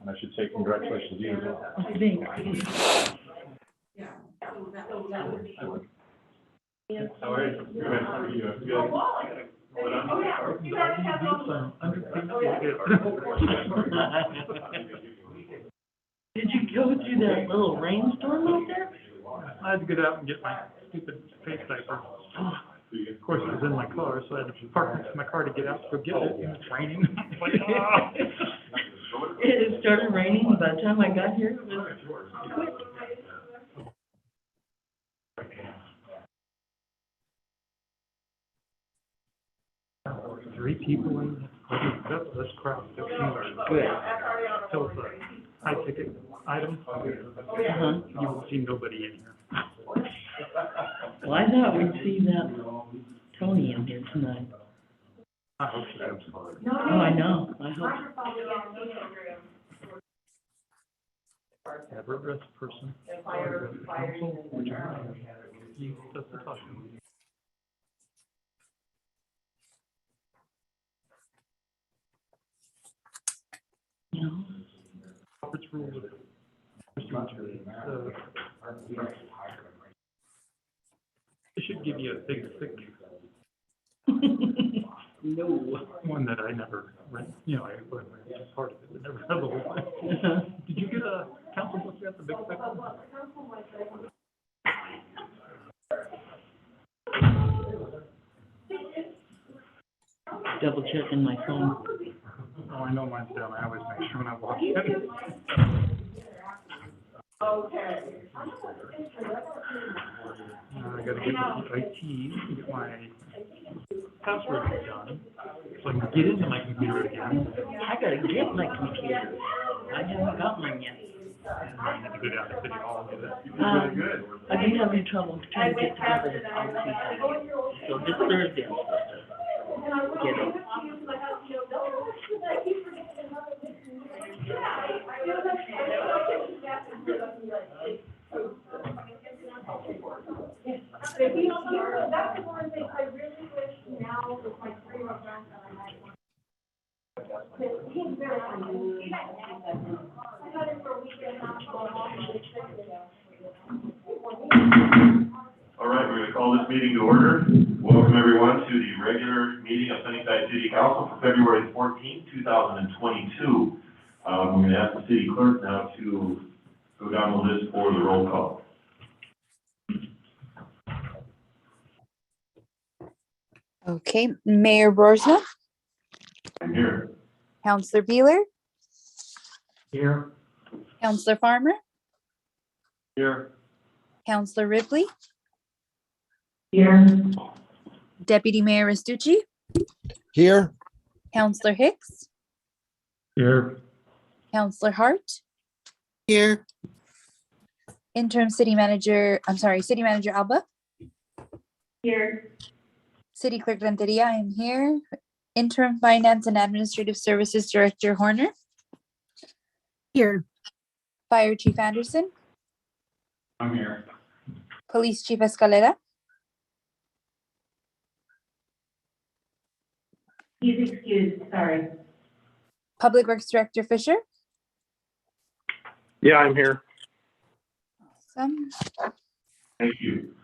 And I should say congratulations to you as well. How are you? Good. How are you? Good. Did you go through that little rainstorm out there? I had to get out and get my stupid face diaper. Of course, it was in my car, so I had to park next to my car to get out to go get it, and it's raining. Like, oh. It started raining, by the time I got here, it was quick. 3 people in. That's crowd. That's good. So it's a high ticket item. You will see nobody in here. Well, I thought we'd see that Tony in here tonight. I hope she does. Oh, I know, I hope. Have her address person. Address the council, which he does the talking. You know, Robert's rules of procedure. They should give you a big, thick no. one that I never read. You know, I was part of it, but never read the whole thing. Did you get a council book yet, the big thick one? Double checking my phone. Oh, I know mine's down. I always make sure when I walk in. I gotta get the IT and get my password done, so I can get into my computer again. I gotta get my computer. I haven't got mine yet. And I need to go down to City Hall and do that. I've been having trouble trying to get together with IT. So this Thursday, I'm supposed to get it. That's one thing I really wish now with my 3-year-old grandson I had one. He's very funny. I got him for a week and a half going home and it's All right, we're going to call this meeting to order. Welcome everyone to the regular meeting of Sunnyside City Council for February 14, 2022. We're going to ask the city clerk now to go down the list for the roll call. Okay, Mayor Borzma, I'm here. Councillor Beeler, Here. Councillor Farmer, Here. Councillor Ripley, Here. Deputy Mayor Restucci, Here. Councillor Hicks, Here. Councillor Hart, Here. City Manager Alba, Here. City Clerk Renteria, I'm here. Interim Finance and Administrative Services Director Horner, Here. Fire Chief Anderson, I'm here. Police Chief Escalera, He's excused, sorry. Public Works Director Fisher. Yeah, I'm here. Awesome. Thank you.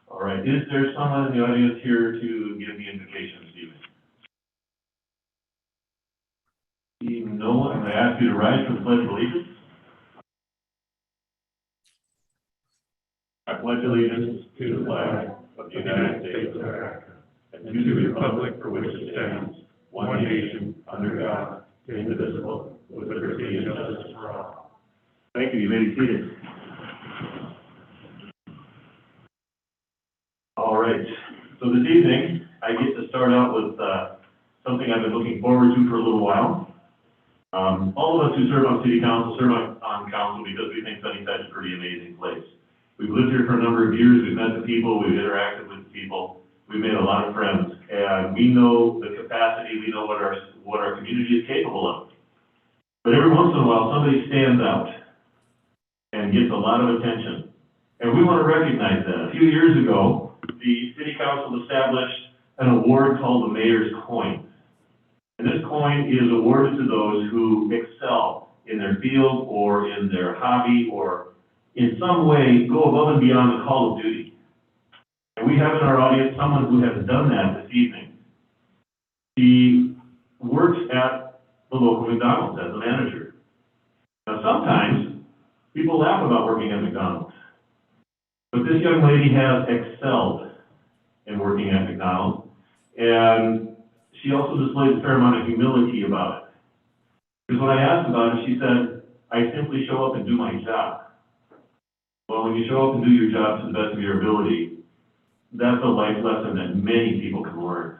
All right, is there someone in the audience here to give the invocation this evening? Seeing no one, I'm going to ask you to rise for the Pledge of Allegiance. I pledge allegiance to the flag of the United States of America and to the republic for which it stands, one nation, under God, indivisible, with liberty and justice for all. Thank you. You may be seated. All right. So this evening, I get to start out with something I've been looking forward to for a little while. All of us who serve on city council serve on council because we think Sunnyside is a pretty amazing place. We've lived here for a number of years. We've met the people. We've interacted with the people. We've made a lot of friends, and we know the capacity. We know what our community is capable of. But every once in a while, somebody stands out and gets a lot of attention, and we want to recognize that. A few years ago, the city council established an award called the Mayor's Coin. And this coin is awarded to those who excel in their field or in their hobby or in some way go above and beyond the call of duty. And we have in our audience someone who has done that this evening. He works at the local McDonald's as a manager. Now, sometimes people laugh about working at McDonald's, but this young lady has excelled in working at McDonald's, and she also displays a fair amount of humility about it. Because when I asked about it, she said, I simply show up and do my job. Well, when you show up and do your job to the best of your ability, that's a life lesson that many people can learn.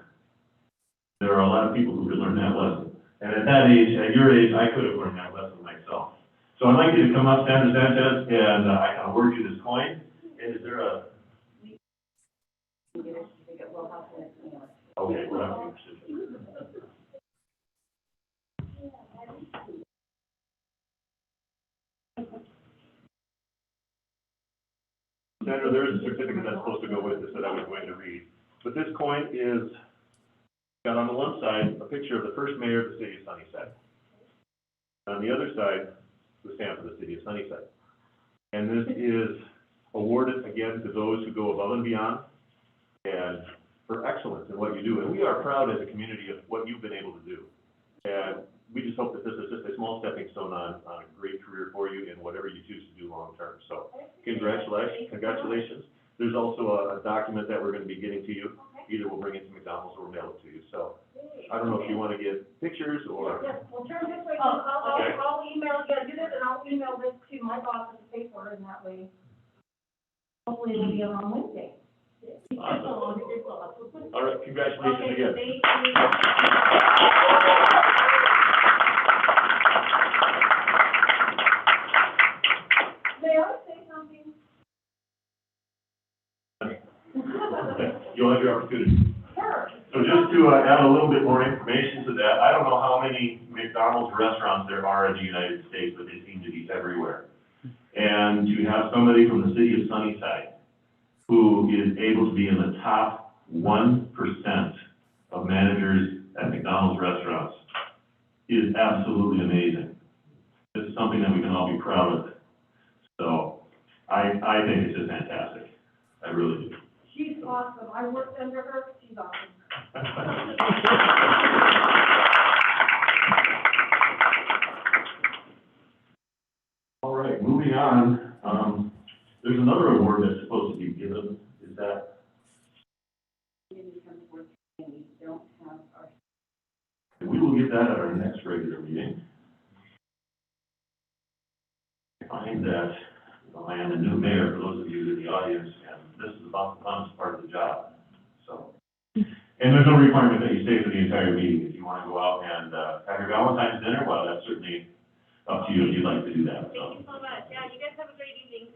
There are a lot of people who could learn that lesson. And at that age, at your age, I could have learned that lesson myself. So I'd like you to come up, Sandra Sanchez, and I can award you this coin. And is there a... Okay, we'll have to... Sandra, there is a certificate that's supposed to go with this that I was going to read. But this coin is got on the one side a picture of the first mayor of the city of Sunnyside. On the other side, the stamp of the city of Sunnyside. And this is awarded again to those who go above and beyond and for excellence in what you do. And we are proud as a community of what you've been able to do. And we just hope that this is just a small stepping stone on a great career for you in whatever you choose to do long term. So congratulations. There's also a document that we're going to be getting to you. Either we'll bring it to McDonald's or we'll mail it to you. So I don't know if you want to get pictures or... Yes, well, turn this way, I'll email, do this, and I'll email this to my boss at the paper, and that way, hopefully it'll be on Wednesday. Awesome. All right, congratulations again. Thank you. May I say something? You'll have your opportunity. Sure. So just to add a little bit more information to that, I don't know how many McDonald's restaurants there are in the United States, but they seem to be everywhere. And to have somebody from the city of Sunnyside who is able to be in the top 1% of managers at McDonald's restaurants is absolutely amazing. This is something that we can all be proud of. So I think it's just fantastic. I really do. She's awesome. I worked under her. She's awesome. All right, moving on. There's another award that's supposed to be given. Is that? We will get that at our next regular meeting. I find that I am the new mayor, for those of you in the audience, and this is about the funnest part of the job. So, and there's no requirement that you stay for the entire meeting. If you want to go out and have your Valentine's dinner, well, that's certainly up to you if you'd like to do that. So. Thank you so much. Yeah, you guys have a great evening.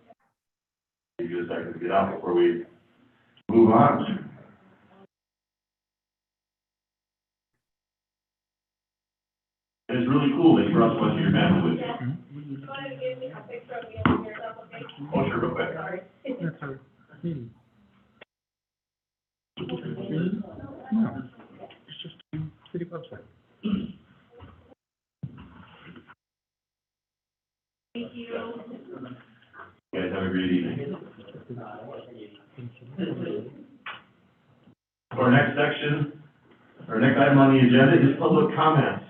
Give you a second to get out before we move on. And it's really cool that you brought so much of your family with you. Yeah. You want to give me a picture of you and yourself, okay? Oh, sure, real quick. Sorry. That's our meeting. No, it's just a city website. Thank you. You guys have a great evening. Our next section, our next item on the agenda is public comments.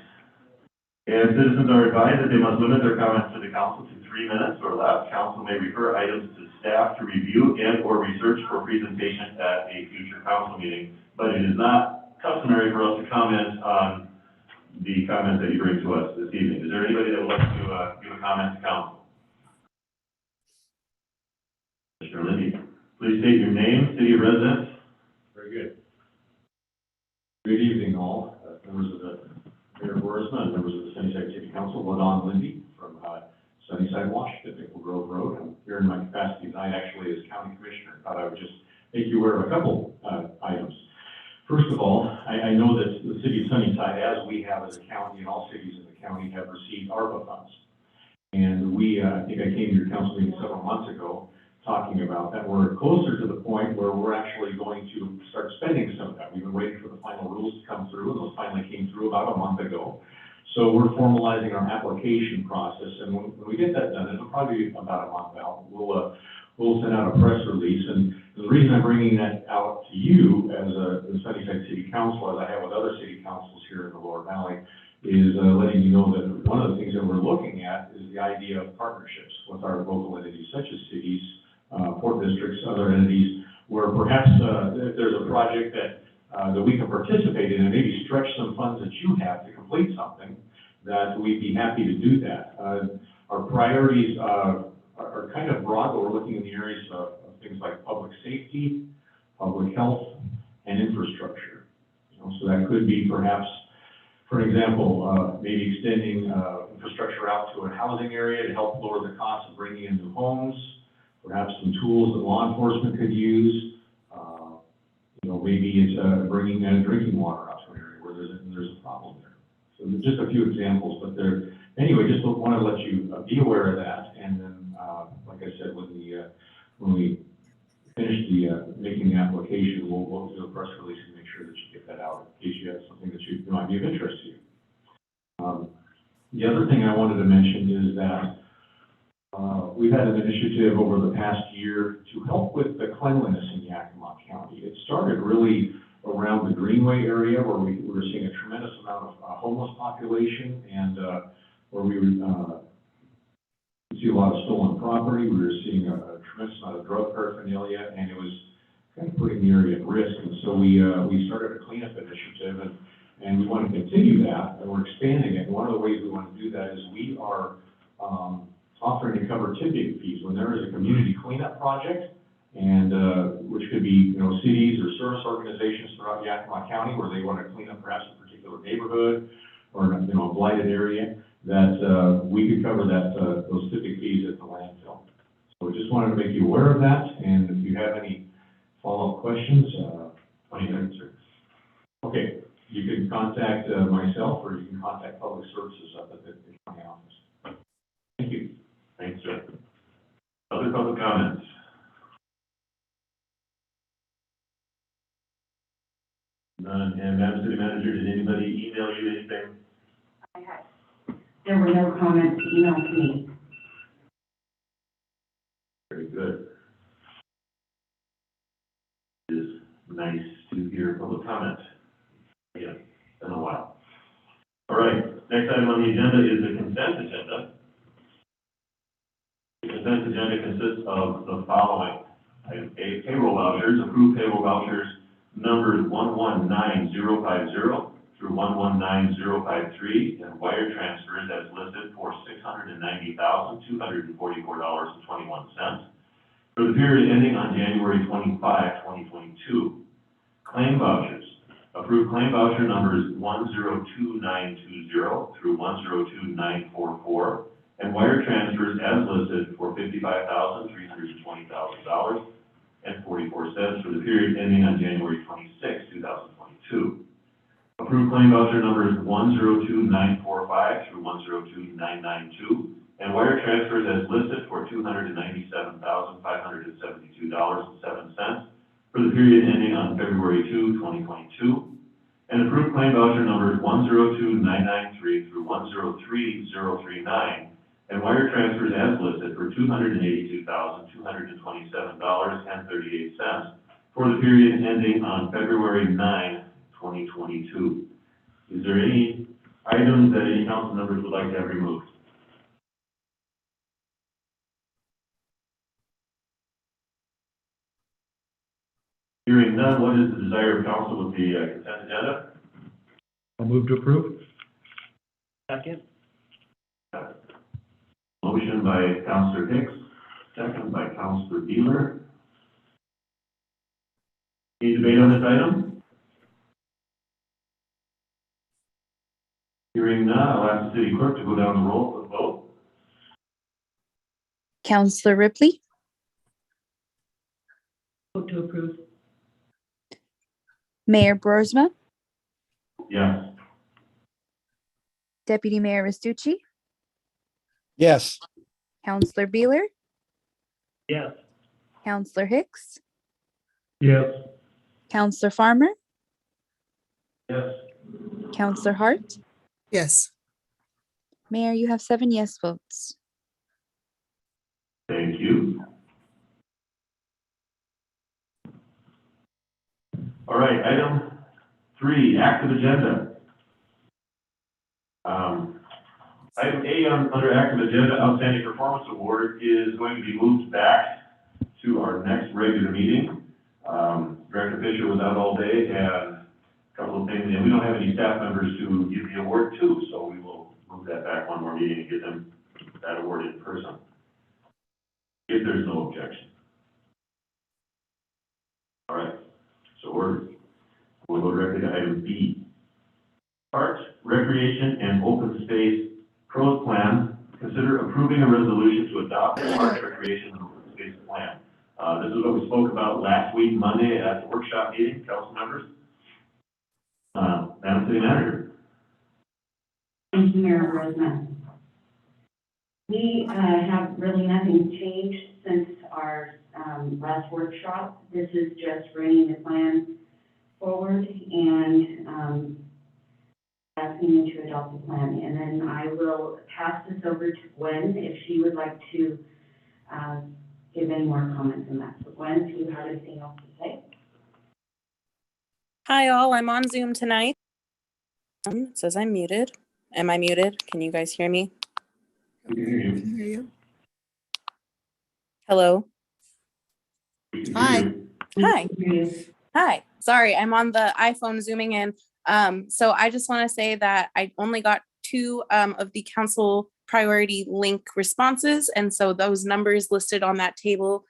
And citizens are advised that they must limit their comments to the council to 3 minutes or less. Council may refer items to staff to review and or research for presentation at a future council meeting. But it is not customary for us to comment on the comments that you bring to us this evening. Is there anybody that would like to give a comment to council? Mr. Lindy, please state your name, city of residence. Very good. Good evening, all, members of the Mayor Borisma and members of the Sunnyside City Council. Ladon Lindy from Sunnyside, Washington, Maple Grove Road. I'm here in my capacity tonight, actually, as county commissioner. Thought I would just make you aware of a couple items. First of all, I know that the city of Sunnyside, as we have as a county and all cities in the county, have received ARPA funds. And we, I think I came to your council meeting several months ago talking about, that we're closer to the point where we're actually going to start spending some of that. We've been waiting for the final rules to come through, and those finally came through about a month ago. So we're formalizing our application process, and when we get that done, it'll probably be about a month out. We'll send out a press release, and the reason I'm bringing that out to you as the Sunnyside City Council, as I have with other city councils here in the Lower Valley, is letting you know that one of the things that we're looking at is the idea of partnerships with our local entities, such as cities, port districts, other entities, where perhaps if there's a project that we can participate in and maybe stretch some funds that you have to complete something, that we'd be happy to do that. Our priorities are kind of broad, but we're looking in the areas of things like public safety, public health, and infrastructure. So that could be perhaps, for example, maybe extending infrastructure out to a housing area to help lower the cost of bringing in new homes, perhaps some tools that law enforcement could use. Maybe it's bringing drinking water out to an area where there's a problem there. So there's just a few examples, but anyway, just want to let you be aware of that. And then, like I said, when we finish making the application, we'll do a press release and make sure that you get that out in case you have something that might be of interest to you. The other thing I wanted to mention is that we've had an initiative over the past year to help with the cleanliness in Yakima County. It started really around the Greenway area where we were seeing a tremendous amount of homeless population, and where we see a lot of stolen property. We were seeing a tremendous amount of drug paraphernalia, and it was kind of putting the area at risk. And so we started a cleanup initiative, and we want to continue that, and we're expanding it. And one of the ways we want to do that is we are offering to cover tipping fees when there is a community cleanup project, and which could be cities or service organizations throughout Yakima County where they want to clean up perhaps a particular neighborhood or a blighted area, that we could cover those tipping fees at the landfill. So we just wanted to make you aware of that, and if you have any follow-up questions, 20 minutes or okay, you can contact myself, or you can contact Public Services up at the county office. Thank you. Thanks, sir. Other public comments? None. And Madam City Manager, did anybody email you anything? I had. There were no comments emailed to me. Very good. It is nice to hear public comment. Yeah, been a while. All right, next item on the agenda is the consent agenda. The consent agenda consists of the following. Item A, payroll vouchers, approved payroll vouchers numbers 119050 through 119053, and wire transfers as listed for $690,244.21 for the period ending on January 25, 2022. Claim vouchers, approved claim voucher numbers 102920 through 102944, and wire transfers as listed for $55,320.44 for the period ending on January 26, 2022. Approved claim voucher numbers 102945 through 102992, and wire transfers as listed for $297,572.07 for the period ending on February 2, 2022. And approved claim voucher numbers 102993 through 103039, and wire transfers as listed for $282,227.38 for the period ending on February 9, 2022. Is there any items that any council members would like to have removed? Hearing none, what is the desire of council with the consent agenda? I'll move to approve. Second? Motion by Councilor Hicks, second by Councilor Beeler. Any debate on this item? Hearing none, I'll ask the city clerk to go down the roll for the vote. Counselor Ripley, Vote to approve. Mayor Broersma, Yes. Deputy Mayor Yes. Counselor Beeler, Yes. Counselor Hicks, Yes. Counselor Farmer, Yes. Counselor Hart. Yes. Mayor, you have 7 yes votes. Thank you. All right, item 3, active agenda. Item A under active agenda, outstanding performance award is going to be moved back to our next regular meeting. Director Fisher was out all day, and a couple of things, and we don't have any staff members to give the award to, so we will move that back one more meeting and get them that award in person, if there's no objection. All right, so we'll go directly to item B. Parks, Recreation, and Open Space Pros Plan. Consider approving a resolution to adopt the Parks, Recreation, and Open Space Plan. This is what we spoke about last week, Monday, at the workshop meeting, council members. Madam City Manager. Thank you, Mayor Roseman. We have really nothing changed since our last workshop. This is just bringing the plan forward and asking you to adopt the plan. And then I will pass this over to Gwen if she would like to give any more comments on that. So Gwen, do you have anything else to say? Hi all, I'm on Zoom tonight. It says I'm muted. Am I muted? Can you guys hear me? We can hear you. Can hear you. Hello? We can Hi. hear you. Hi. You. Hi. Sorry, I'm on the iPhone zooming in. So I just want to say that I only got 2 of the council priority link responses. And so those numbers listed on that table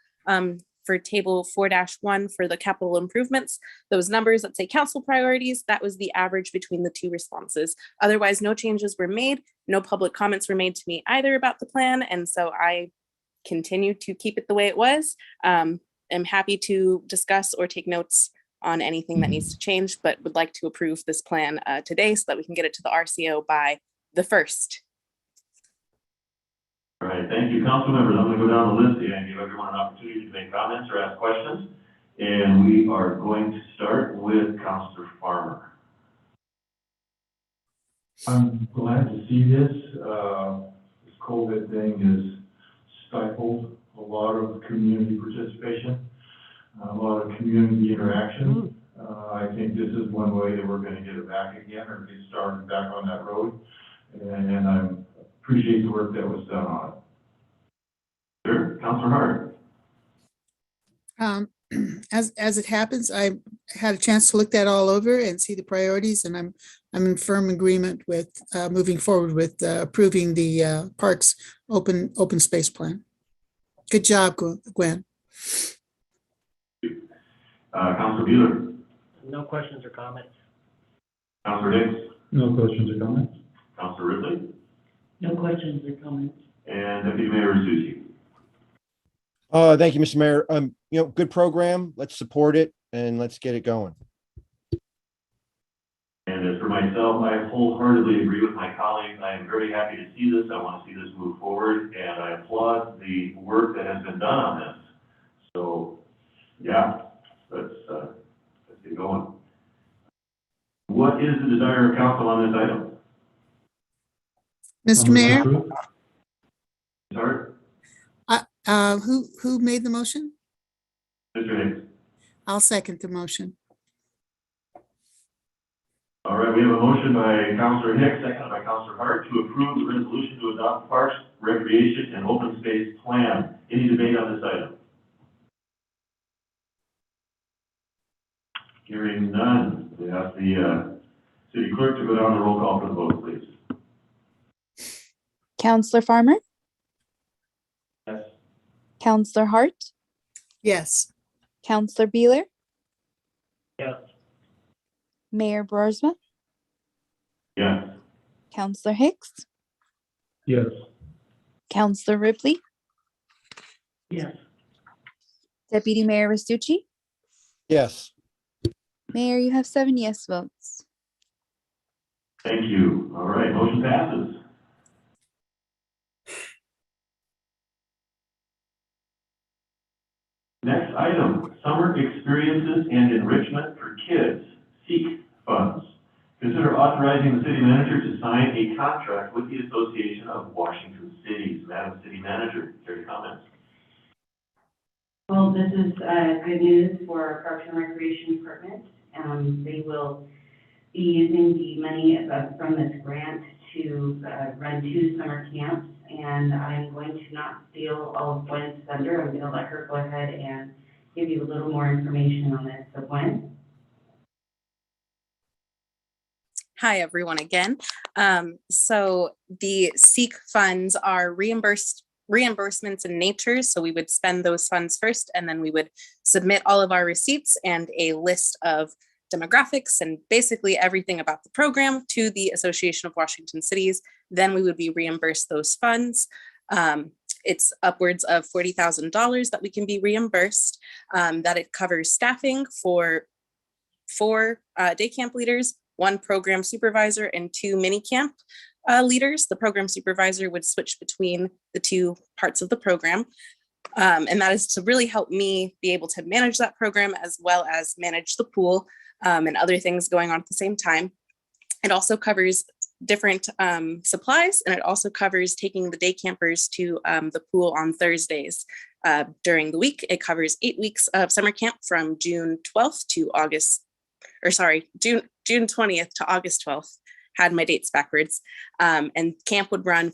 for table 4-1 for the capital improvements, those numbers that say council priorities, that was the average between the 2 responses. Otherwise, no changes were made. No public comments were made to me either about the plan. And so I continue to keep it the way it was. I'm happy to discuss or take notes on anything that needs to change, but would like to approve this plan today so that we can get it to the RCO by the 1st. All right, thank you, council members. I'm going to go down the list and give everyone an opportunity to make comments or ask questions. And we are going to start with Councilor Farmer. I'm glad to see this. This COVID thing has stifled a lot of community participation, a lot of community interaction. I think this is one way that we're going to get it back again or get started back on that road. And I appreciate the work that was done on it. Sure, Councilor Hart. As it happens, I had a chance to look that all over and see the priorities, and I'm in firm agreement with moving forward with approving the parks open space plan. Good job, Gwen. Councilor Bueller. No questions or comments? Councilor Hicks. No questions or comments? Councilor Ripley. No questions or comments. And Deputy Mayor Susie. Thank you, Mr. Mayor. Good program. Let's support it and let's get it going. And as for myself, I wholeheartedly agree with my colleagues. I am very happy to see this. I want to see this move forward, and I applaud the work that has been done on this. So, yeah, let's get going. What is the desire of council on this item? Mr. Mayor, Sorry, who made the motion? Mr. Hicks. I'll second the motion. All right, we have a motion by Councilor Hicks, seconded by Councilor Hart, to approve the resolution to adopt the Parks, Recreation, and Open Space Plan. Any debate on this item? Hearing none, we ask the city clerk to go down the roll call for the vote, please. Counselor Farmer, Yes. Counselor Hart, Yes. Counselor Beeler, Yes. Mayor Broersma, Yes. Counselor Hicks, Yes. Counselor Ripley, Yes. Deputy Mayor Restucci. Yes. Mayor, you have 7 yes votes. Thank you. All right, motion passes. Next item, summer experiences and enrichment for kids, SEEK funds. Consider authorizing the city manager to sign a contract with the Association of Washington Cities. Madam City Manager, your comments. Well, this is good news for our Parks and Recreation Department. They will be using the money from this grant to run 2 summer camps, and I'm going to not steal all of Gwen's thunder. I'm going to let her go ahead and give you a little more information on this. So Gwen? Hi, everyone again. So the SEEK funds are reimbursements in nature. So we would spend those funds first, and then we would submit all of our receipts and a list of demographics and basically everything about the program to the Association of Washington Cities. Then we would be reimbursed those funds. It's upwards of $40,000 that we can be reimbursed, that it covers staffing for 4 day camp leaders, 1 program supervisor, and 2 mini camp leaders. The program supervisor would switch between the 2 parts of the program. And that is to really help me be able to manage that program as well as manage the pool and other things going on at the same time. It also covers different supplies, and it also covers taking the day campers to the pool on Thursdays during the week. It covers 8 weeks of summer camp from June 12th to June 20th to August 12th. Had my dates backwards. And camp would run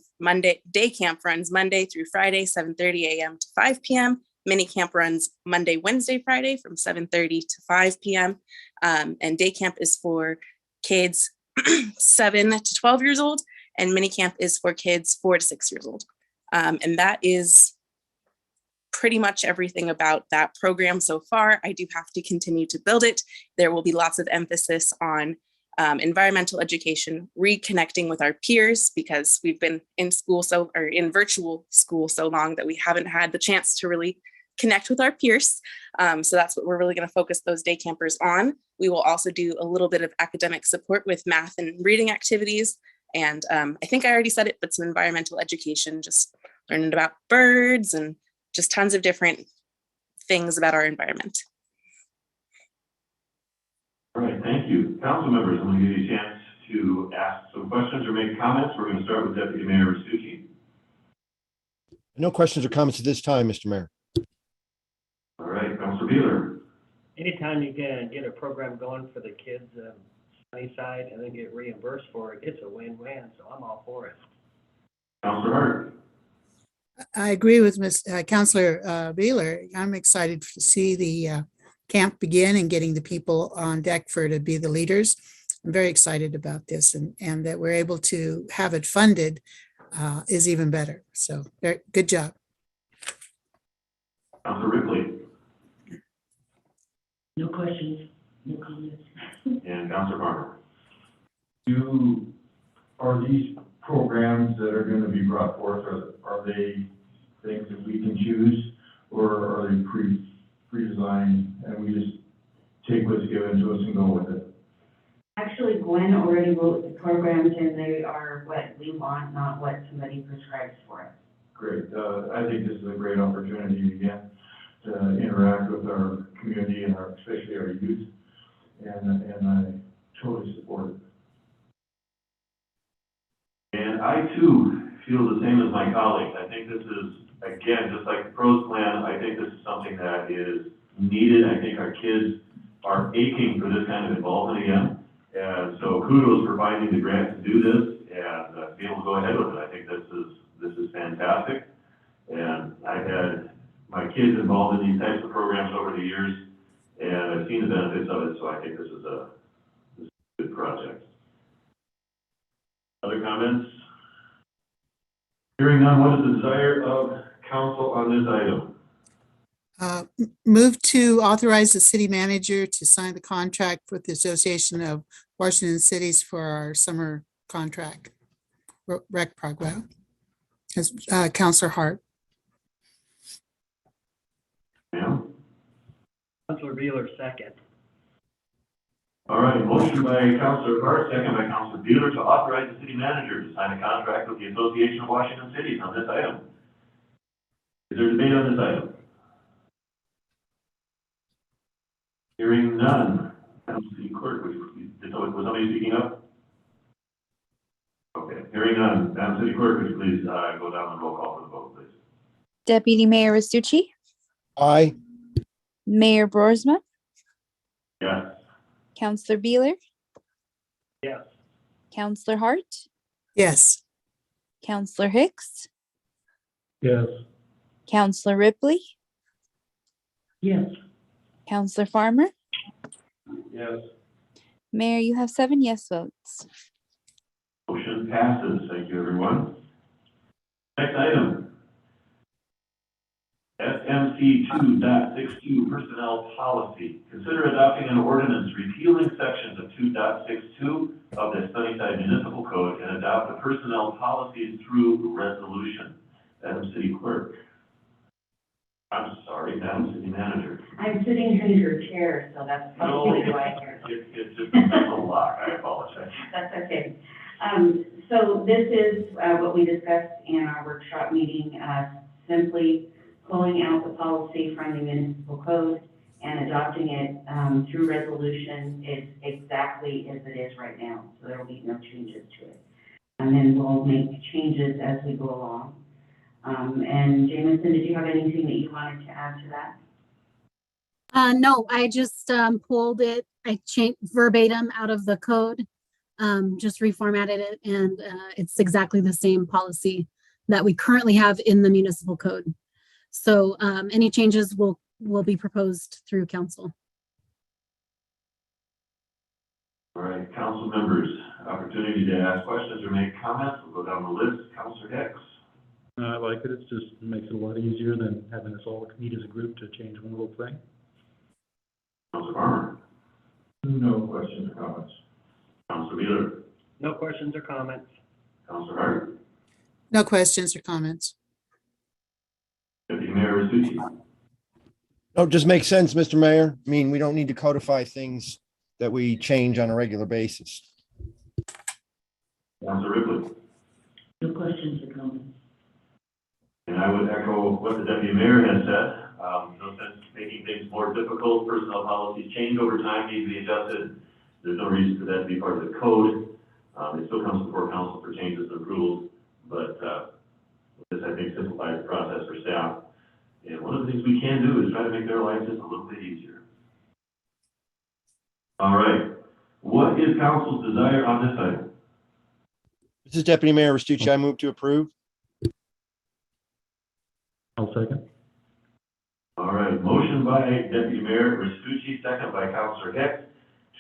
day camp runs Monday through Friday, 7:30 a.m. to 5 p.m. Mini camp runs Monday, Wednesday, Friday from 7:30 to 5 p.m. And day camp is for kids 7 to 12 years old, and mini camp is for kids 4 to 6 years old. And that is pretty much everything about that program so far. I do have to continue to build it. There will be lots of emphasis on environmental education, reconnecting with our peers, because we've been in virtual school so long that we haven't had the chance to really connect with our peers. So that's what we're really going to focus those day campers on. We will also do a little bit of academic support with math and reading activities. And I think I already said it, but some environmental education, just learning about birds and just tons of different things about our environment. All right, thank you. Council members, I'm going to give you a chance to ask some questions or make comments. We're going to start with Deputy Mayor Restucci. No questions or comments at this time, Mr. Mayor. All right, Councilor Beeler. Anytime you can get a program going for the kids on Sunnyside and then get reimbursed for it, it's a win-win, so I'm all for it. Councilor Hart. I agree with Councilor Beeler. I'm excited to see the camp begin and getting the people on deck to be the leaders. I'm very excited about this, and that we're able to have it funded is even better. So good job. Councilor Ripley. No questions, no comments. And Councilor Farmer. Are these programs that are going to be brought forth, are they things that we can choose, or are they pre-designed and we just take what's given to us and go with it? Actually, Gwen already wrote the programs, and they are what we want, not what somebody prescribes for us. Great. I think this is a great opportunity again to interact with our community and especially our youth, and I totally support it. And I too feel the same as my colleagues. I think this is, again, just like the pros plan, I think this is something that is needed. I think our kids are aching for this kind of involvement again. And so kudos for finding the grant to do this and be able to go ahead with it. I think this is fantastic. And I've had my kids involved in these types of programs over the years, and I've seen the benefits of it, so I think this is a good project. Other comments? Hearing none, what is the desire of council on this item? Move to authorize the city manager to sign the contract with the Association of Washington Cities for our summer contract rec program. As Councilor Hart. Ma'am? Councilor Beeler, second. All right, motion by Councilor Hart, second by Councilor Beeler to authorize the city manager to sign a contract with the Association of Washington Cities on this item. Is there debate on this item? Hearing none. Madam City Clerk, was somebody speaking up? Okay, hearing none. Madam City Clerk, would you please, go down the roll call for the vote, please? Deputy Mayor Restucci, Aye. Mayor Broersma, Yes. Counselor Beeler, Yes. Counselor Hart, Yes. Counselor Hicks, Yes. Counselor Ripley, Yes. Counselor Farmer. Yes. Mayor, you have 7 yes votes. Motion passes. Thank you, everyone. Next item. SMC 2.62 Personnel Policy. Consider adopting an ordinance repealing sections of 2.62 of the Sunnyside Municipal Code and adopt the personnel policies through resolution. Madam City Clerk. I'm sorry, Madam City Manager. I'm sitting in your chair, so that's probably why I hear. It's just a mental block. I apologize. That's okay. So this is what we discussed in our workshop meeting, simply pulling out the policy from the municipal code and adopting it through resolution is exactly as it is right now. So there will be no changes to it. And then we'll make changes as we go along. And Jamison, did you have anything that you wanted to add to that? No, I just pulled it, I changed verbatim out of the code, just reformatted it, and it's exactly the same policy that we currently have in the municipal code. So any changes will be proposed through council. All right, council members, opportunity to ask questions or make comments. We'll go down the list. Councilor Hicks. I like it. It just makes it a lot easier than having us all meet as a group to change one little thing. Councilor Farmer. No questions or comments. Councilor Beeler. No questions or comments. Councilor Hart. No questions or comments. Deputy Mayor Restucci. No, it just makes sense, Mr. Mayor. I mean, we don't need to codify things that we change on a regular basis. Councilor Ripley. No questions or comments. And I would echo what the deputy mayor has said. No sense making things more difficult. Personnel policies change over time, need to be adjusted. There's no reason for that to be part of the code. It still comes before council for changes and approvals, but this, I think, simplifies the process for staff. And one of the things we can do is try to make their lives just a little bit easier. All right. What is council's desire on this item? This is Deputy Mayor Restucci. I move to approve. I'll second. All right, motion by Deputy Mayor Restucci, second by Councilor Hicks,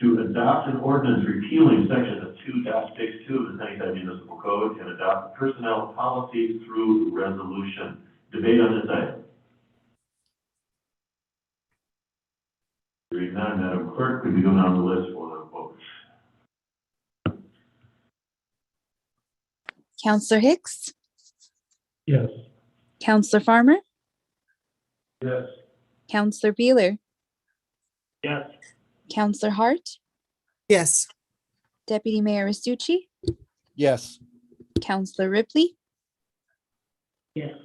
to adopt an ordinance repealing sections of 2.62 of the Sunnyside Municipal Code and adopt the personnel policies through resolution. Debate on this item. Hearing none, Madam Clerk, could we go down the list for the votes? Counselor Hicks, Yes. Counselor Farmer, Yes. Counselor Beeler, Yes. Counselor Hart, Yes. Deputy Mayor Restucci, Yes. Counselor Ripley, Yes.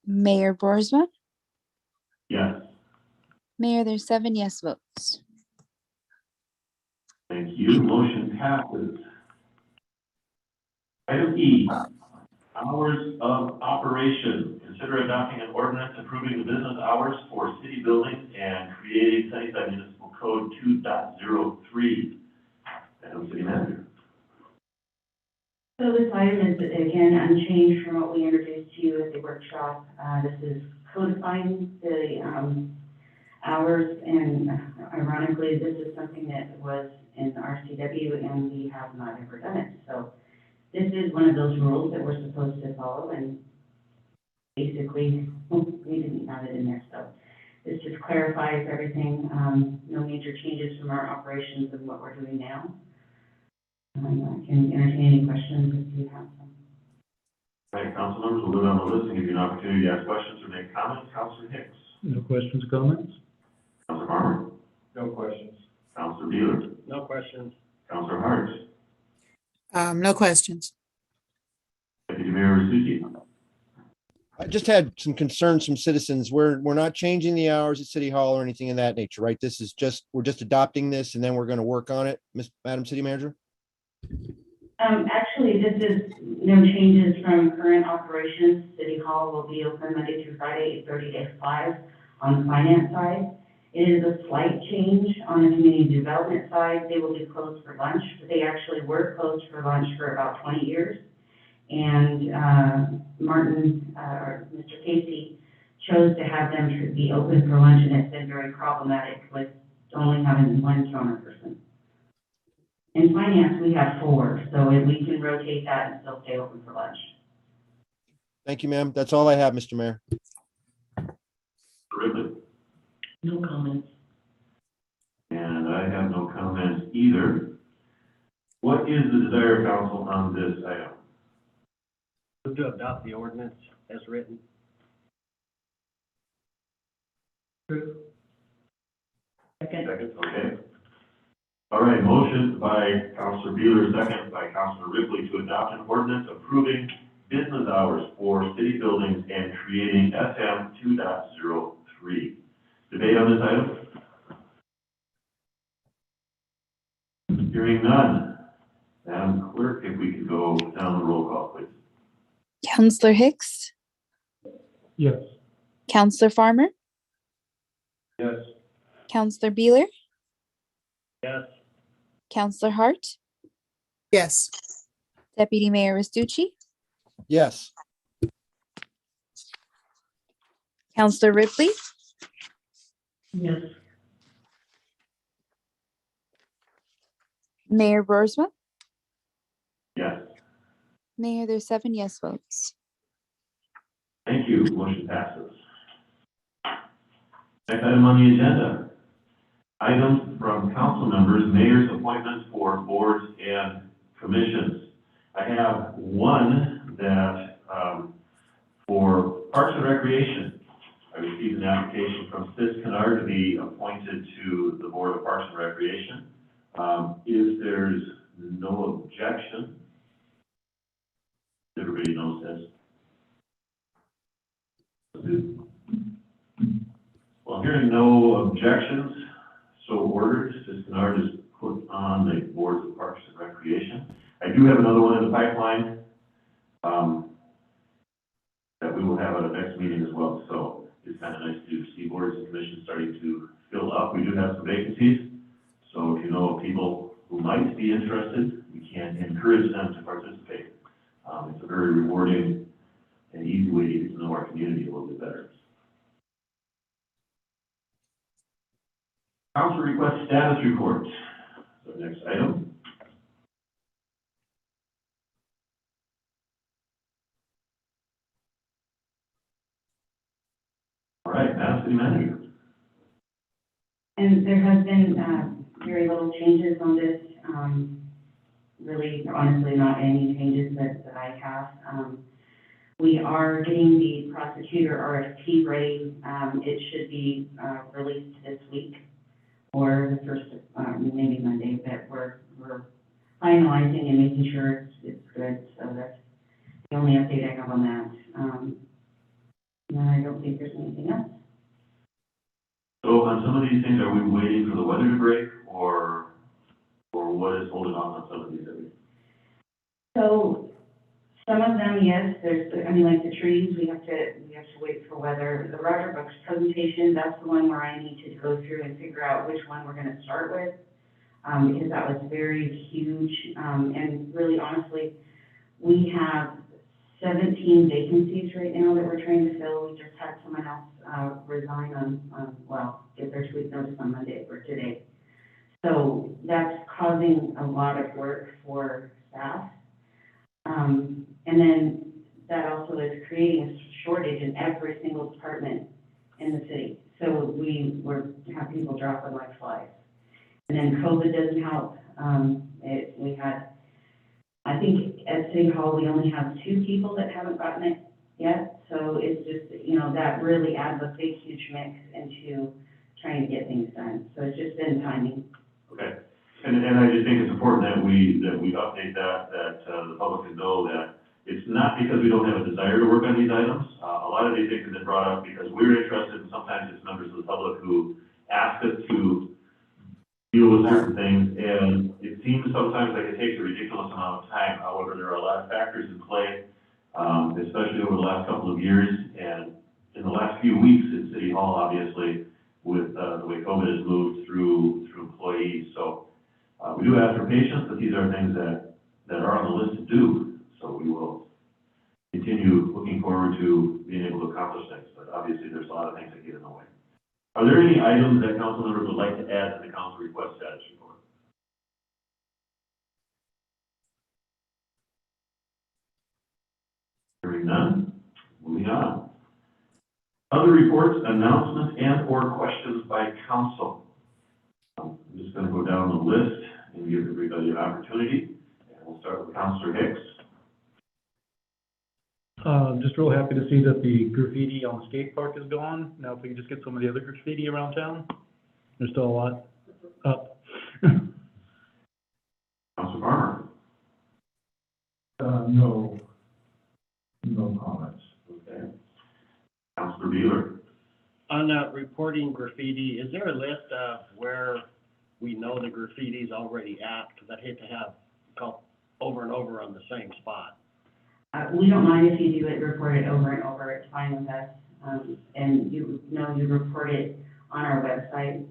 Mayor Broersma. Yes, Mayor, there's 7 yes votes. thank you. Motion passes. Item E, hours of operation. Consider adopting an ordinance approving the business hours for city buildings and creating Sunnyside Municipal Code 2.03. Madam City Manager. So this item is, again, unchanged from what we introduced to you at the workshop. This is codifying the hours, and ironically, this is something that was in the RCW, and we have not ever done it. So this is one of those rules that we're supposed to follow, and basically, we didn't have it in there. So this just clarifies everything. No major changes from our operations and what we're doing now. I can entertain any questions if you have some. All right, council members, we'll go down the list and give you an opportunity to ask questions or make comments. Councilor Hicks. No questions or comments? Councilor Farmer. No questions. Councilor Beeler. No questions. Councilor Hart. No questions. Deputy Mayor Restucci. I just had some concerns from citizens. We're not changing the hours at City Hall or anything of that nature, right? This is just, we're just adopting this and then we're going to work on it, Madam City Manager? Actually, this is no changes from current operations. City Hall will be open Monday through Friday, 8:30 to 5 on the finance side. It is a slight change on the community development side. They will be closed for lunch, but they actually were closed for lunch for about 20 years. And Martin, or Mr. Casey, chose to have them to be open for lunch, and it's been very problematic with only having one counter person. In finance, we have 4, so we can rotate that and still stay open for lunch. Thank you, ma'am. That's all I have, Mr. Mayor. Ridley? No comments. And I have no comments either. What is the desire of council on this item? Move to adopt the ordinance as written. Second. Second, okay. All right, motion by Councilor Beeler, second by Councilor Ripley to adopt an ordinance approving business hours for city buildings and creating SM 2.03. Debate on this item? Hearing none. Madam Clerk, if we could go down the roll call, please. Counselor Hicks, Yes. Counselor Farmer, Yes. Counselor Beeler, Yes. Counselor Hart, Yes. Deputy Mayor Restucci, Yes. Counselor Ripley, Yes. Mayor Burisma. Yes. Mayor, there's 7 yes votes. Thank you. Motion passes. Next item on the agenda. Items from council members, mayor's appointments for boards and commissions. I have one that, for Parks and Recreation. I received an application from Sis Kennard to be appointed to the Board of Parks and Recreation. If there's no objection, everybody knows this. Well, hearing no objections, so ordered. Sis Kennard is put on the Boards of Parks and Recreation. I do have another one in the pipeline that we will have at our next meeting as well. So it's kind of nice to see boards and commissions starting to fill up. We do have some vacancies. So if you know of people who might be interested, we can encourage them to participate. It's a very rewarding and easy way to get to know our community a little bit better. Council request status report. So next item. All right, Madam City Manager. And there has been very little changes on this. Really, honestly, not any changes that I have. We are getting the prosecutor RFP ready. It should be released this week or the first, maybe Monday, but we're finalizing and making sure it's good. So that's the only update I have on that. And I don't think there's anything else. So on some of these things, are we waiting for the weather to break, or what is holding off on some of these? So some of them, yes, like the trees, we have to wait for weather. The Roger Brooks presentation, that's the one where I need to go through and figure out which one we're gonna start with. Because that was very huge, and really honestly, we have 17 vacancies right now that we're trying to fill. We just had someone else resign get their 2 week notice on Monday or today. So that's causing a lot of work for staff. And then that also is creating a shortage in every single department in the city. So we have people dropping like flies. And then COVID doesn't help. We had, I think at City Hall, we only have 2 people that haven't gotten it yet. So it's just, that really adds a big, huge mix into trying to get things done. So it's just been timing. Okay. And I just think it's important that we update that the public can know that It's not because we don't have a desire to work on these items. A lot of these things have been brought up because we're interested, and sometimes it's members of the public who ask us to deal with certain things, and it seems sometimes like it takes a ridiculous amount of time. However, there are a lot of factors in play, especially over the last couple of years, and in the last few weeks in City Hall, obviously, with the way COVID has moved through employees. So we do ask for patience, but these are things that are on the list to do. So we will continue looking forward to being able to accomplish things, but obviously there's a lot of things that get in the way. Are there any items that council members would like to add to the council request status report? Hearing none, moving on. Other reports, announcements, and/or questions by council. I'm just going to go down the list and give everybody an opportunity. And we'll start with Councilor Hicks. Just real happy to see that the graffiti on the skate park is gone. Now, if we can just get some of the other graffiti around town, there's still a lot up. Councilor Farmer. No comments. Okay. Councilor Beeler. On reporting graffiti, is there a list of where we know the graffiti's already at? Because I'd hate to have call over and over on the same spot. We don't mind if you do it, report it over and over, it's fine with us. And you report it on our website.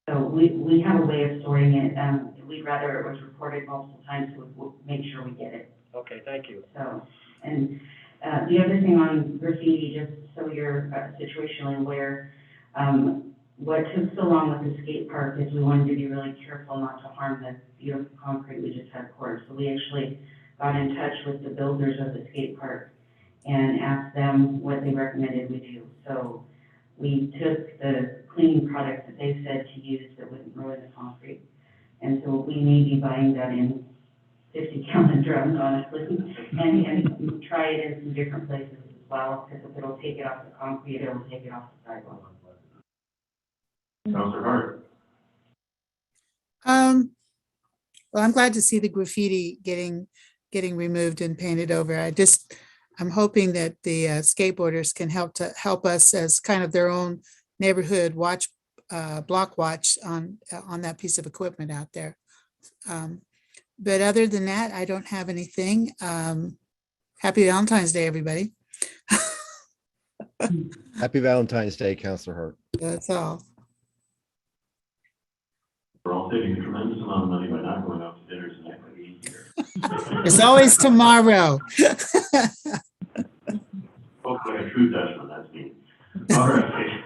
So we have a way of sorting it. We'd rather it was reported multiple times, so we'll make sure we get it. Okay, thank you. So, and the other thing on graffiti, just so you're situationally aware, what took so long with the skate park is we wanted to be really careful not to harm the beautiful concrete we just had poured. So we actually got in touch with the builders of the skate park and asked them what they recommended we do. So we took the cleaning products that they said to use that wouldn't ruin the concrete. And so we may be buying that in 50-gallon drums, honestly, and try it in some different places as well, because if it'll take it off the concrete, it'll take it off the sidewalk. Councilor Hart. Well, I'm glad to see the graffiti getting removed and painted over. I'm hoping that the skateboarders can help us as kind of their own neighborhood block watch on that piece of equipment out there. But other than that, I don't have anything. Happy Valentine's Day, everybody. Happy Valentine's Day, Councilor Hart. That's all. We're all saving a tremendous amount of money by not going out to dinner tonight by being here. It's always tomorrow. Hopefully a true Dutchman, that's me. All right.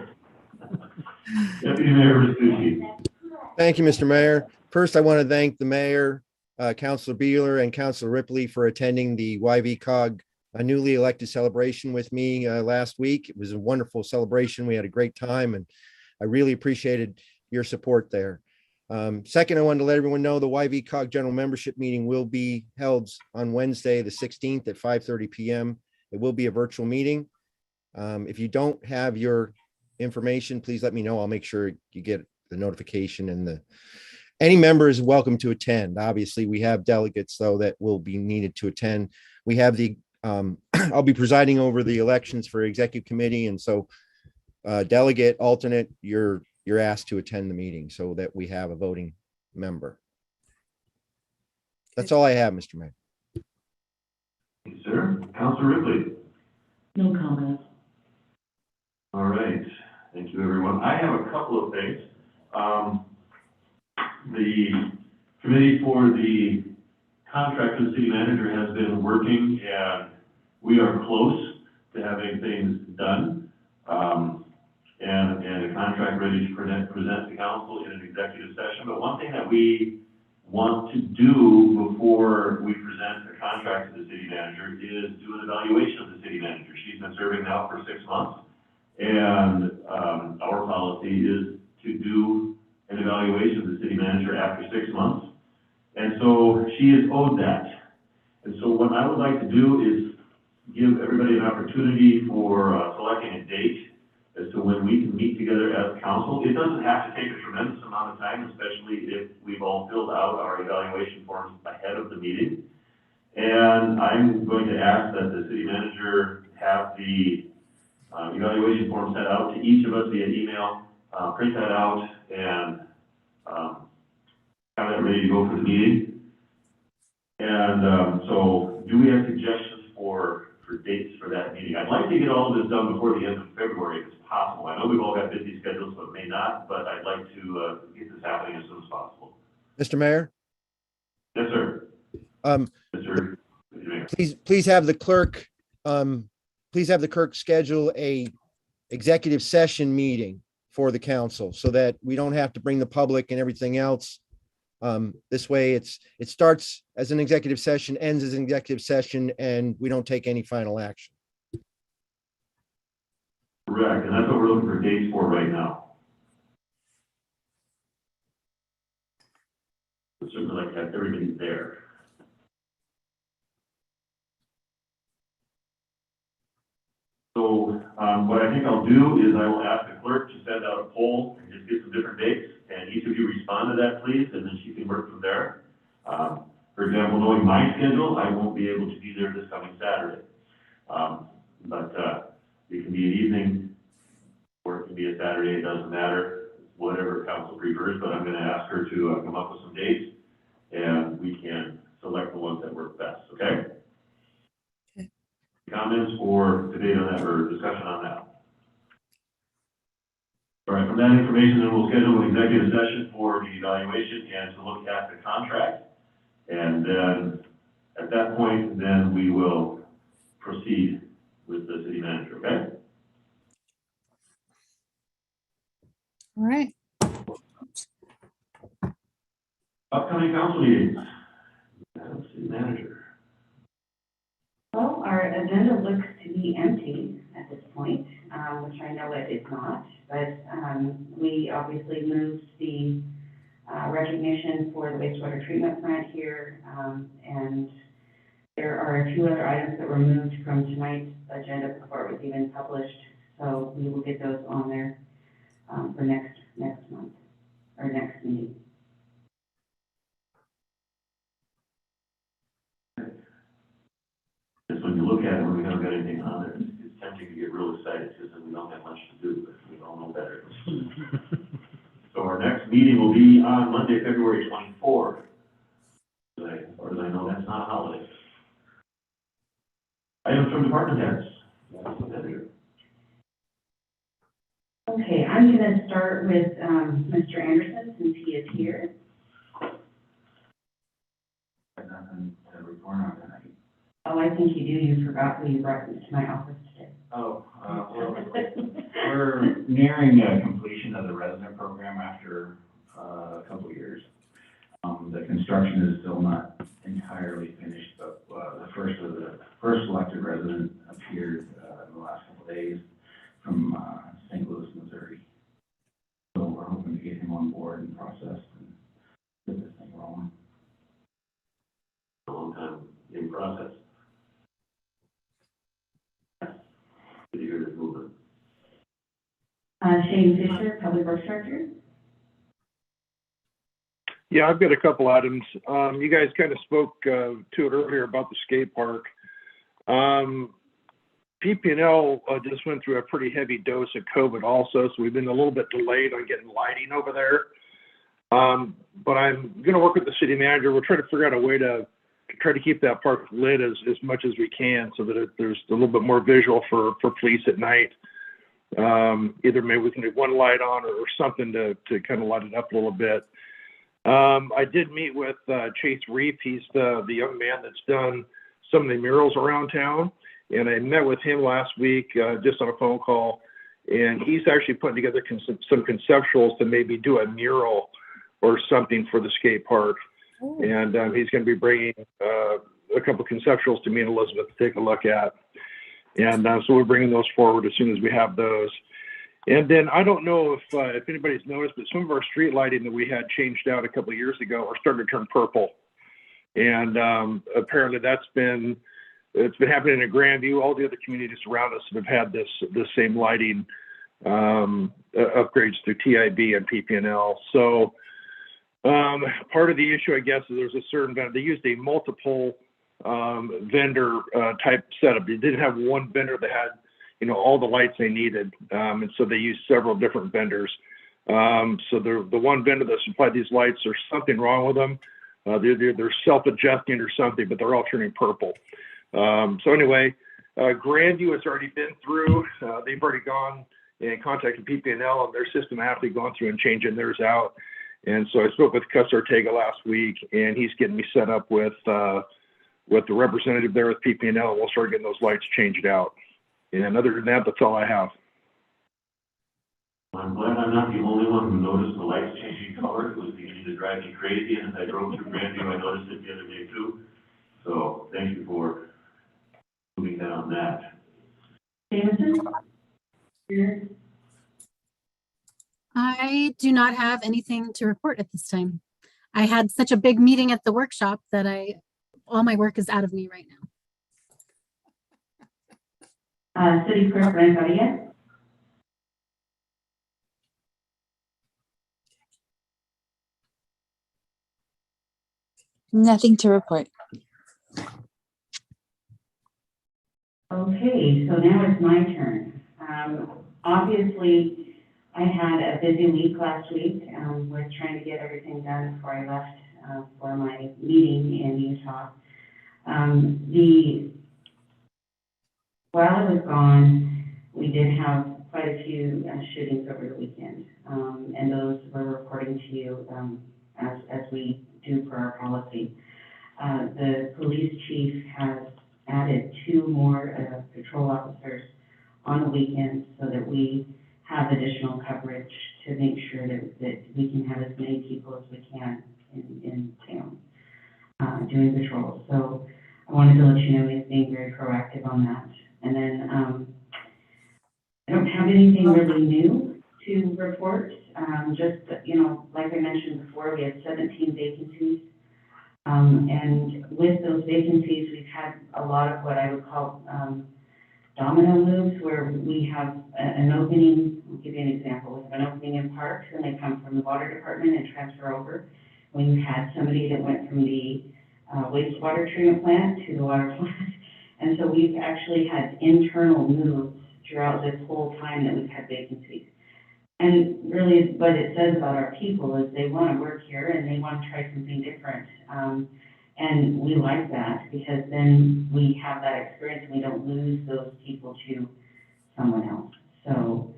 Deputy Mayor Riscucci. Thank you, Mr. Mayor. First, I want to thank the mayor, Councilor Beeler and Councilor Ripley for attending the YVCOG newly elected celebration with me last week. It was a wonderful celebration. We had a great time, and I really appreciated your support there. Second, I wanted to let everyone know the YVCOG general membership meeting will be held on Wednesday, the 16th at 5:30 p.m. It will be a virtual meeting. If you don't have your information, please let me know. I'll make sure you get the notification, and any member is welcome to attend. Obviously, we have delegates, though, that will be needed to attend. We have I'll be presiding over the elections for executive committee, and so delegate, alternate, you're asked to attend the meeting so that we have a voting member. That's all I have, Mr. Mayor. Thank you, sir. Councilor Ripley. No comments. All right. Thank you, everyone. I have a couple of things. The committee for the contract with the city manager has been working, and we are close to having things done. And a contract ready to present to council in an executive session. But one thing that we want to do before we present a contract to the city manager is do an evaluation of the city manager. She's been serving now for 6 months, and our policy is to do an evaluation of the city manager after 6 months. And so she is owed that. And so what I would like to do is give everybody an opportunity for selecting a date as to when we can meet together as council. It doesn't have to take a tremendous amount of time, especially if we've all filled out our evaluation forms ahead of the meeting. And I'm going to ask that the city manager have the evaluation form sent out to each of us via email, print that out, and have that ready to go for the meeting. And so do we have suggestions for dates for that meeting? I'd like to get all of this done before the end of February if it's possible. I know we've all got busy schedules, so it may not, but I'd like to get this happening as soon as possible. Mr. Mayor? Yes, sir. Mr. Mayor. Please have the clerk, schedule a executive session meeting for the council so that we don't have to bring the public and everything else. This way it starts as an executive session, ends as an executive session, and we don't take any final action. Correct, and that's what we're looking for dates for right now. We'd certainly like to have everything there. So what I think I'll do is I will ask the clerk to send out a poll and just get some different dates, and each of you respond to that, please, and then she can work from there. For example, knowing my schedule, I won't be able to be there this coming Saturday. But it can be an evening, or it can be a Saturday, it doesn't matter, whatever council prefers, but I'm going to ask her to come up with some dates, and we can select the ones that work best, okay? Comments or debate on that or discussion on that? All right, from that information, then we'll schedule an executive session for the evaluation and to look at the contract. And then at that point, then we will proceed with the city manager, okay? All right. Upcoming council meetings. City manager. Well, our agenda looks to be empty at this point, which I know it is not, but we obviously moved the recognition for the wastewater treatment plant here, and there are two other items that were moved from tonight's agenda before it was even published, so we will get those on there for next month, or next meeting. Just when you look at it, when we haven't got anything on there, it's tempting to get real excited because then we don't have much to do, but we all know better. So our next meeting will be on Monday, February 24th. As far as I know, that's not a holiday. Items from department heads. Okay, I'm going to start with Mr. Anderson since he is here. Nothing to report on tonight. Oh, I think you do. You forgot who you brought to my office today. Oh, we're nearing completion of the resident program after a couple of years. The construction is still not entirely finished, but the first selected resident appeared in the last couple of days from St. Louis, Missouri. So we're hoping to get him on board and processed and get this thing rolling. A long time in process. Did you hear this movement? Shane Fisher, Public Works Director. Yeah, I've got a couple items. You guys kind of spoke to it earlier about the skate park. PP&L just went through a pretty heavy dose of COVID also, so we've been a little bit delayed on getting lighting over there. But I'm going to work with the city manager. We're trying to figure out a way to try to keep that park lit as much as we can so that there's a little bit more visual for police at night. Either maybe we can do one light on or something to kind of light it up a little bit. I did meet with Chase Reef. He's the young man that's done some of the murals around town. And I met with him last week just on a phone call. And he's actually putting together some conceptuals to maybe do a mural or something for the skate park. Ooh. And he's going to be bringing a couple of conceptuals to me and Elizabeth to take a look at. And so we're bringing those forward as soon as we have those. And then I don't know if anybody's noticed, but some of our street lighting that we had changed out a couple of years ago are starting to turn purple. And apparently it's been happening in Grandview. All the other communities around us have had this same lighting upgrades through TIB and PP&L. So part of the issue, I guess, is there's a certain, they used a multiple vendor type setup. They didn't have one vendor that had, you know, all the lights they needed. And so they used several different vendors. So the one vendor that supplied these lights, there's something wrong with them. They're self-adjusting or something, but they're all turning purple. So anyway, Grandview has already been through. They've already gone and contacted PP&L, and their system actually gone through and changing theirs out. And so I spoke with Custer Ortega last week, and he's getting me set up with the representative there with PP&L, and we'll start getting those lights changed out. And other than that, that's all I have. I'm glad I'm not the only one who noticed the lights changing color. It was beginning to drive me crazy, and as I drove through Grandview, I noticed it the other day too. So thank you for moving that on that. Jameson? Here. I do not have anything to report at this time. I had such a big meeting at the workshop that all my work is out of me right now. City Clerk Renteria? Nothing to report. Okay, so now it's my turn. Obviously, I had a busy week last week with trying to get everything done before I left for my meeting in Utah. While I was gone, we did have quite a few shootings over the weekend, and those we're reporting to you as we do per our policy. The police chief has added 2 more patrol officers on the weekend so that we have additional coverage to make sure that we can have as many people as we can in town doing patrols. So I wanted to let you know he's being very proactive on that. And then I don't have anything really new to report. Just, you know, like I mentioned before, we had 17 vacancies. And with those vacancies, we've had a lot of what I would call domino moves, where we have an opening. I'll give you an example. We have an opening in Parks, and they come from the water department and transfer over. We've had somebody that went from the wastewater treatment plant to the water plant. And so we've actually had internal moves throughout this whole time that we've had vacancies. And really what it says about our people is they want to work here and they want to try something different. And we like that because then we have that experience and we don't lose those people to someone else. So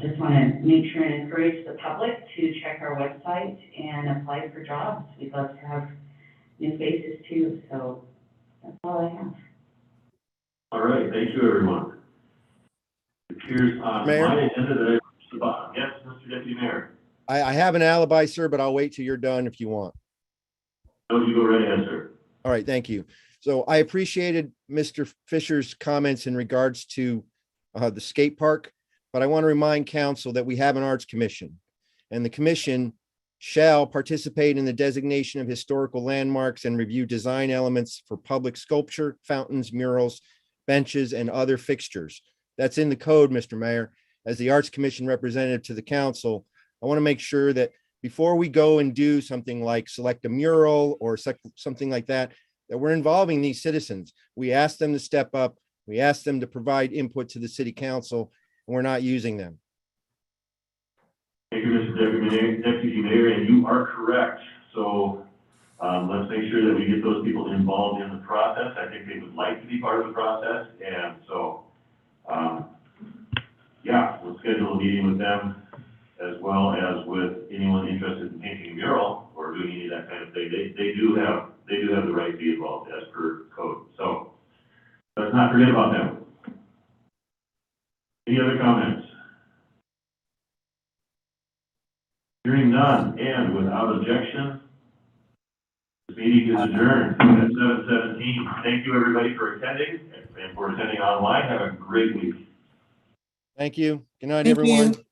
just want to make sure and encourage the public to check our website and apply for jobs. We'd love to have new faces too. So that's all I have. All right, thank you, everyone. It appears on Mayor? my agenda that I reached the bottom. Yes, Mr. Deputy Mayor. I have an alibi, sir, but I'll wait till you're done if you want. No, you go right ahead, sir. All right, thank you. So I appreciated Mr. Fisher's comments in regards to the skate park, but I want to remind council that we have an arts commission, and the commission shall participate in the designation of historical landmarks and review design elements for public sculpture, fountains, murals, benches, and other fixtures. That's in the code, Mr. Mayor. As the Arts Commission representative to the council, I want to make sure that before we go and do something like select a mural or something like that, that we're involving these citizens. We ask them to step up. We ask them to provide input to the city council, and we're not using them. Thank you, Mr. Deputy Mayor, and you are correct. So let's make sure that we get those people involved in the process. I think they would like to be part of the process, and so, yeah, we'll schedule a meeting with them as well as with anyone interested in painting a mural or doing any of that kind of thing. They do have the right to be involved as per code. So let's not forget about them. Any other comments? Hearing none, and without objection, this meeting is adjourned at 7:17. Thank you, everybody, for attending and for attending online. Have a great week. Thank you. Good night, Thank everyone. you.